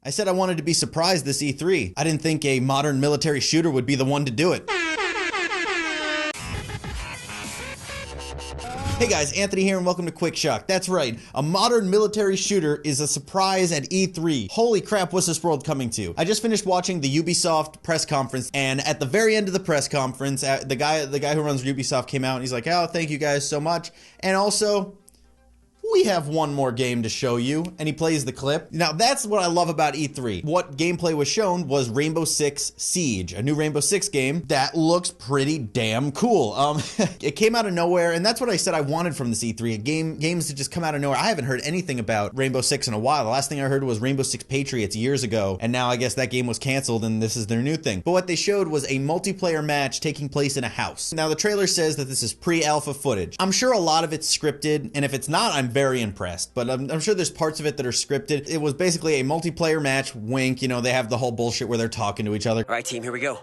I said I wanted to be surprised this E3. I didn't think a modern military shooter would be the one to do it. Hey guys, Anthony here and welcome to Quick Shock. That's right, a modern military shooter is a surprise at E3. Holy crap, what's this world coming to? I just finished watching the Ubisoft press conference, and at the very end of the press conference, the guy who runs Ubisoft came out and he's like, oh, thank you guys so much. And also, we have one more game to show you, and he plays the clip. Now, that's what I love about E3. What gameplay was shown was Rainbow Six Siege, a new Rainbow Six game that looks pretty damn cool. It came out of nowhere, and that's what I said I wanted from this E3, games to just come out of nowhere. I haven't heard anything about Rainbow Six in a while. The last thing I heard was Rainbow Six Patriots years ago, and now I guess that game was canceled, and this is their new thing. But what they showed was a multiplayer match taking place in a house. Now, the trailer says that this is pre-alpha footage. I'm sure a lot of it's scripted, and if it's not, I'm very impressed, but I'm sure there's parts of it that are scripted. It was basically a multiplayer match, wink, you know, they have the whole bullshit where they're talking to each other. All right, team, here we go.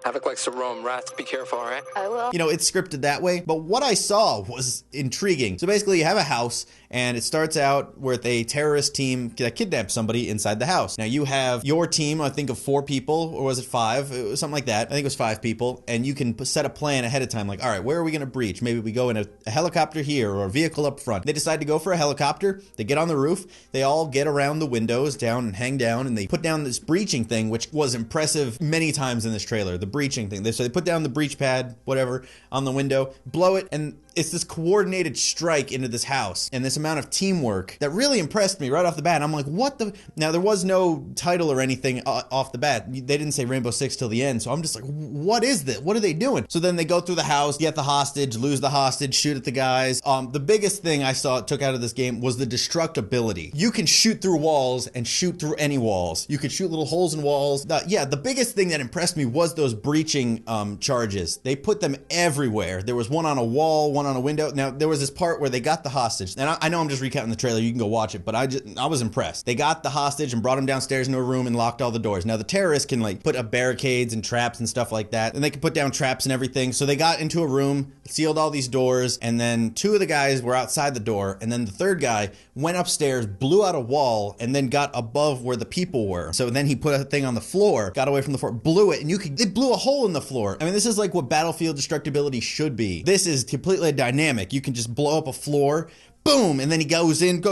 I look like some Rome rats. Be careful, all right? I will. You know, it's scripted that way, but what I saw was intriguing. So basically, you have a house, and it starts out with a terrorist team that kidnaps somebody inside the house. Now, you have your team, I think of 4 people, or was it 5? It was something like that. I think it was 5 people, and you can set a plan ahead of time, like, all right, where are we going to breach? Maybe we go in a helicopter here, or a vehicle up front. They decide to go for a helicopter. They get on the roof. They all get around the windows, down and hang down, and they put down this breaching thing, which was impressive many times in this trailer, the breaching thing. So they put down the breach pad, whatever, on the window, blow it, and it's this coordinated strike into this house and this amount of teamwork that really impressed me right off the bat. I'm like, what the? Now, there was no title or anything off the bat. They didn't say Rainbow Six till the end. So I'm just like, what is this? What are they doing? So then they go through the house, get the hostage, lose the hostage, shoot at the guys. The biggest thing I took out of this game was the destructibility. You can shoot through walls and shoot through any walls. You could shoot little holes in walls. The biggest thing that impressed me was those breaching charges. They put them everywhere. There was one on a wall, one on a window. Now, there was this part where they got the hostage, and I know I'm just recounting the trailer, you can go watch it, but I was impressed. They got the hostage and brought him downstairs into a room and locked all the doors. Now, the terrorists can like put up barricades and traps and stuff like that, and they can put down traps and everything. So they got into a room, sealed all these doors, and then 2 of the guys were outside the door, and then the 3rd guy went upstairs, blew out a wall, and then got above where the people were. So then he put a thing on the floor, got away from the floor, blew it, and it blew a hole in the floor. I mean, this is like what Battlefield destructibility should be. This is completely dynamic. You can just blow up a floor, boom, and then he goes in,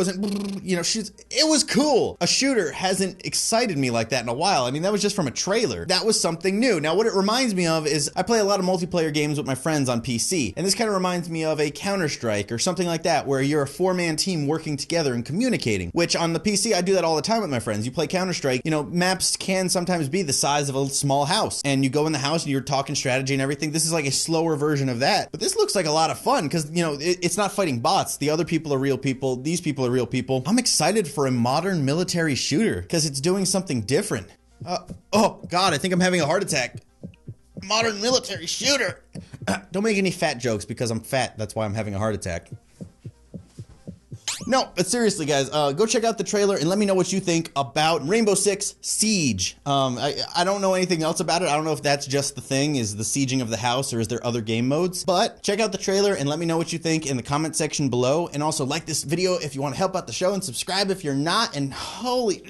you know, shoots. It was cool. A shooter hasn't excited me like that in a while. I mean, that was just from a trailer. That was something new. Now, what it reminds me of is I play a lot of multiplayer games with my friends on PC, and this kind of reminds me of a Counter-Strike or something like that, where you're a 4-man team working together and communicating, which on the PC, I do that all the time with my friends. You play Counter-Strike, you know, maps can sometimes be the size of a small house, and you go in the house and you're talking strategy and everything. This is like a slower version of that, but this looks like a lot of fun because, you know, it's not fighting bots. The other people are real people. These people are real people. I'm excited for a modern military shooter because it's doing something different. Oh God, I think I'm having a heart attack. Modern military shooter. Don't make any fat jokes because I'm fat. That's why I'm having a heart attack. No, but seriously, guys, go check out the trailer and let me know what you think about Rainbow Six Siege. I don't know anything else about it. I don't know if that's just the thing, is the sieging of the house, or is there other game modes? But check out the trailer and let me know what you think in the comment section below. And also like this video if you want to help out the show, and subscribe if you're not. And holy...